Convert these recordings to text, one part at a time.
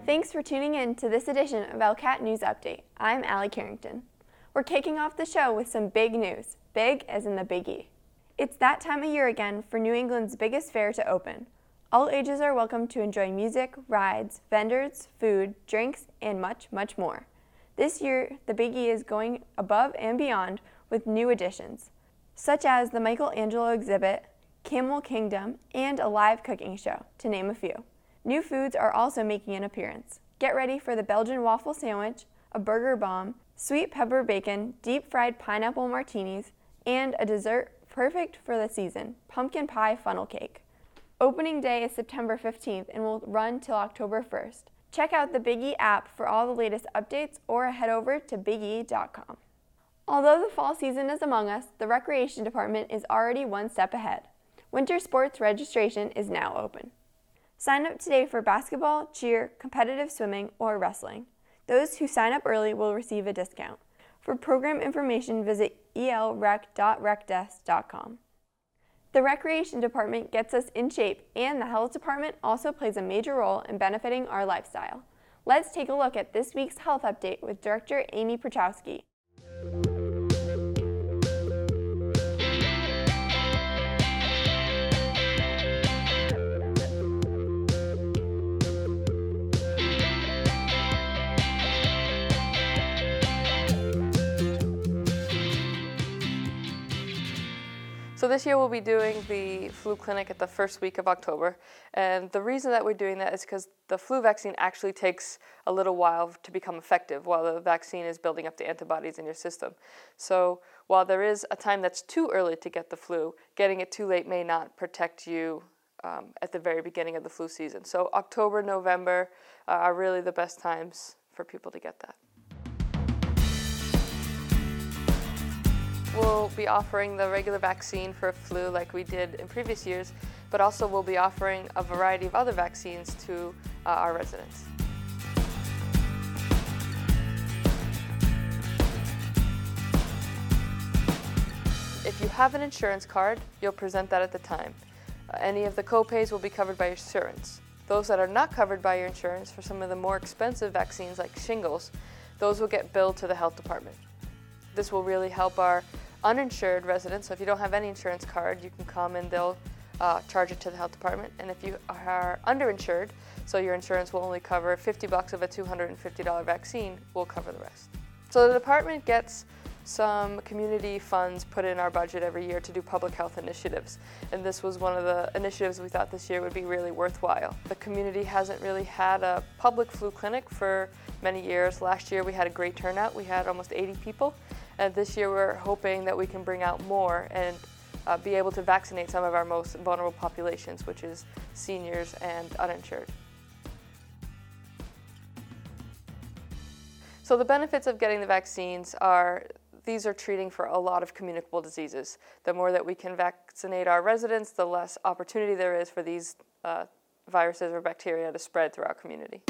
Thanks for tuning in to this edition of Elcat News Update. I'm Allie Carrington. We're kicking off the show with some big news, big as in the Big E. It's that time of year again for New England's biggest fair to open. All ages are welcome to enjoy music, rides, vendors, food, drinks, and much, much more. This year, the Big E is going above and beyond with new additions, such as the Michelangelo exhibit, Camel Kingdom, and a live cooking show, to name a few. New foods are also making an appearance. Get ready for the Belgian waffle sandwich, a burger bomb, sweet pepper bacon, deep-fried pineapple martinis, and a dessert perfect for the season, pumpkin pie funnel cake. Opening day is September 15th and will run till October 1st. Check out the Big E app for all the latest updates or head over to bige.com. Although the fall season is among us, the Recreation Department is already one step ahead. Winter sports registration is now open. Sign up today for basketball, cheer, competitive swimming, or wrestling. Those who sign up early will receive a discount. For program information, visit elrec.recdesk.com. The Recreation Department gets us in shape, and the Health Department also plays a major role in benefiting our lifestyle. Let's take a look at this week's health update with Director Amy Prochowski. So this year we'll be doing the flu clinic at the first week of October, and the reason that we're doing that is because the flu vaccine actually takes a little while to become effective while the vaccine is building up the antibodies in your system. So while there is a time that's too early to get the flu, getting it too late may not protect you at the very beginning of the flu season. So October, November are really the best times for people to get that. We'll be offering the regular vaccine for flu like we did in previous years, but also we'll be offering a variety of other vaccines to our residents. If you have an insurance card, you'll present that at the time. Any of the co-pays will be covered by your insurance. Those that are not covered by your insurance for some of the more expensive vaccines like shingles, those will get billed to the health department. This will really help our uninsured residents. So if you don't have any insurance card, you can come and they'll charge it to the health department. And if you are underinsured, so your insurance will only cover $50 of a $250 vaccine, we'll cover the rest. So the department gets some community funds put in our budget every year to do public health initiatives. And this was one of the initiatives we thought this year would be really worthwhile. The community hasn't really had a public flu clinic for many years. Last year we had a great turnout. We had almost 80 people. And this year we're hoping that we can bring out more and be able to vaccinate some of our most vulnerable populations, which is seniors and uninsured. So the benefits of getting the vaccines are, these are treating for a lot of communicable diseases. The more that we can vaccinate our residents, the less opportunity there is for these viruses or bacteria to spread through our community.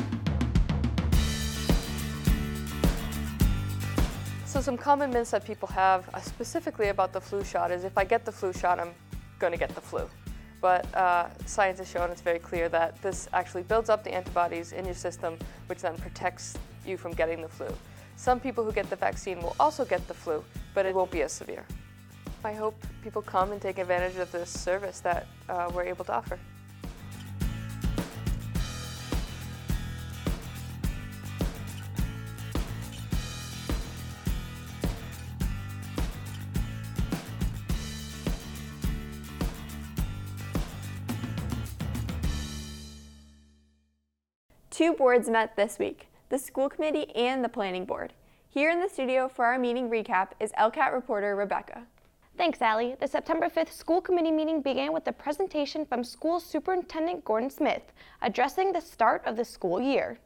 So some common myths that people have specifically about the flu shot is if I get the flu shot, I'm going to get the flu. But science has shown it's very clear that this actually builds up the antibodies in your system, which then protects you from getting the flu. Some people who get the vaccine will also get the flu, but it won't be as severe. I hope people come and take advantage of this service that we're able to offer. Two boards met this week, the school committee and the planning board. Here in the studio for our meeting recap is Elcat reporter Rebecca. Thanks, Allie. The September 5th school committee meeting began with a presentation from School Superintendent Gordon Smith addressing the start of the school year.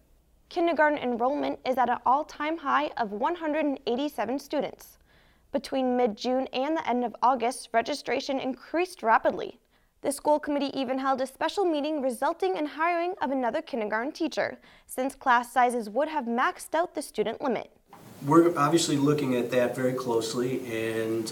Kindergarten enrollment is at an all-time high of 187 students. Between mid-June and the end of August, registration increased rapidly. The school committee even held a special meeting resulting in hiring of another kindergarten teacher, since class sizes would have maxed out the student limit. We're obviously looking at that very closely, and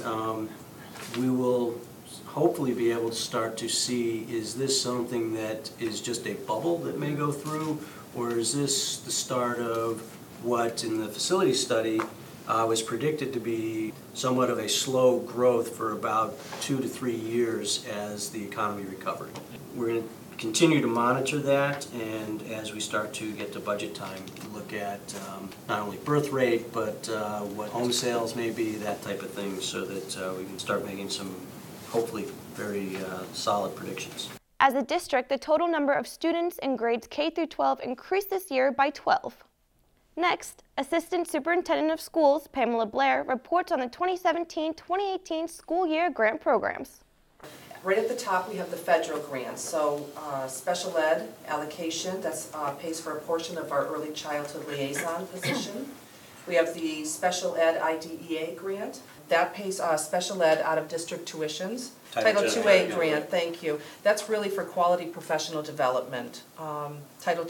we will hopefully be able to start to see, is this something that is just a bubble that may go through, or is this the start of what in the facility study was predicted to be somewhat of a slow growth for about 2 to 3 years as the economy recovered? We're going to continue to monitor that, and as we start to get to budget time, look at not only birth rate, but what home sales may be, that type of thing, so that we can start making some, hopefully, very solid predictions. As a district, the total number of students in grades K through 12 increased this year by 12. Next, Assistant Superintendent of Schools Pamela Blair reports on the 2017-2018 school year grant programs. Right at the top, we have the federal grants. So special ed allocation, that pays for a portion of our early childhood liaison position. We have the special ed IDEA grant. That pays special ed out of district tuitions. Title IIA grant, thank you. That's really for quality professional development. Title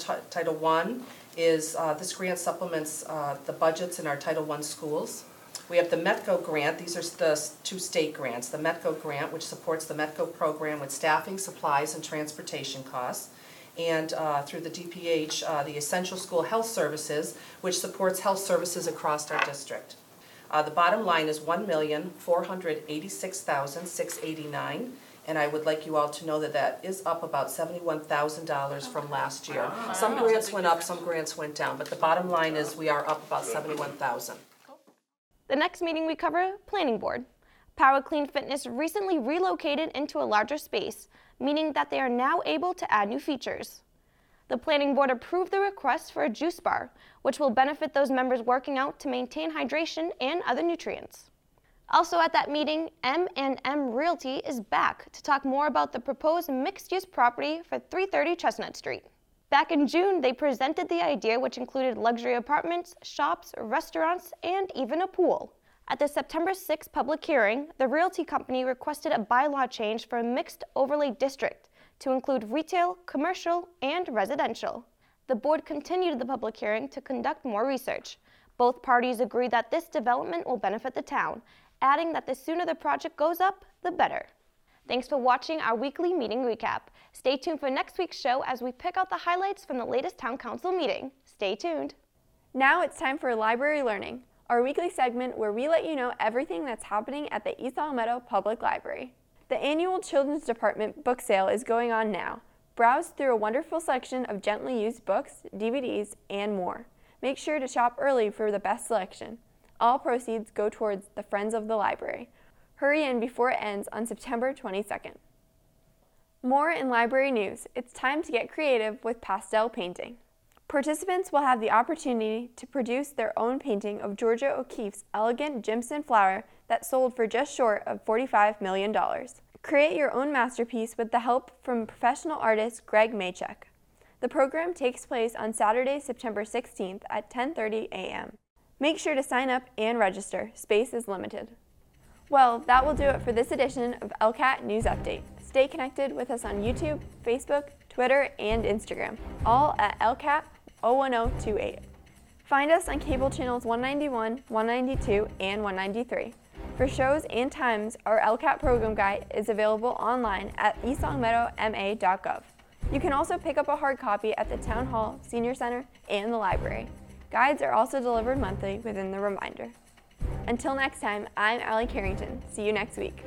I is, this grant supplements the budgets in our Title I schools. We have the METCO grant. These are the 2 state grants. The METCO grant, which supports the METCO program with staffing, supplies, and transportation costs. And through the DPH, the Essential School Health Services, which supports health services across our district. The bottom line is $1,486,689, and I would like you all to know that that is up about $71,000 from last year. Some grants went up, some grants went down, but the bottom line is we are up about $71,000. The next meeting we cover, Planning Board. Power Clean Fitness recently relocated into a larger space, meaning that they are now able to add new features. The Planning Board approved the request for a juice bar, which will benefit those members working out to maintain hydration and other nutrients. Also at that meeting, M&M Realty is back to talk more about the proposed mixed-use property for 330 Chestnut Street. Back in June, they presented the idea, which included luxury apartments, shops, restaurants, and even a pool. At the September 6 public hearing, the realty company requested a bylaw change for a mixed overlay district to include retail, commercial, and residential. The board continued the public hearing to conduct more research. Both parties agreed that this development will benefit the town, adding that the sooner the project goes up, the better. Thanks for watching our weekly meeting recap. Stay tuned for next week's show as we pick out the highlights from the latest town council meeting. Stay tuned. Now it's time for Library Learning, our weekly segment where we let you know everything that's happening at the East Long Meadow Public Library. The annual Children's Department book sale is going on now. Browse through a wonderful selection of gently used books, DVDs, and more. Make sure to shop early for the best selection. All proceeds go towards the Friends of the Library. Hurry in before it ends on September 22nd. More in library news. It's time to get creative with pastel painting. Participants will have the opportunity to produce their own painting of Georgia O'Keeffe's elegant Jimson flower that sold for just short of $45 million. Create your own masterpiece with the help from professional artist Greg Maychek. The program takes place on Saturday, September 16th at 10:30 a.m. Make sure to sign up and register. Space is limited. Well, that will do it for this edition of Elcat News Update. Stay connected with us on YouTube, Facebook, Twitter, and Instagram, all at Elcat 01028. Find us on cable channels 191, 192, and 193. For shows and times, our Elcat program guide is available online at eastlongmeadowma.gov. You can also pick up a hard copy at the Town Hall, Senior Center, and the library. Guides are also delivered monthly within the reminder. Until next time, I'm Allie Carrington. See you next week.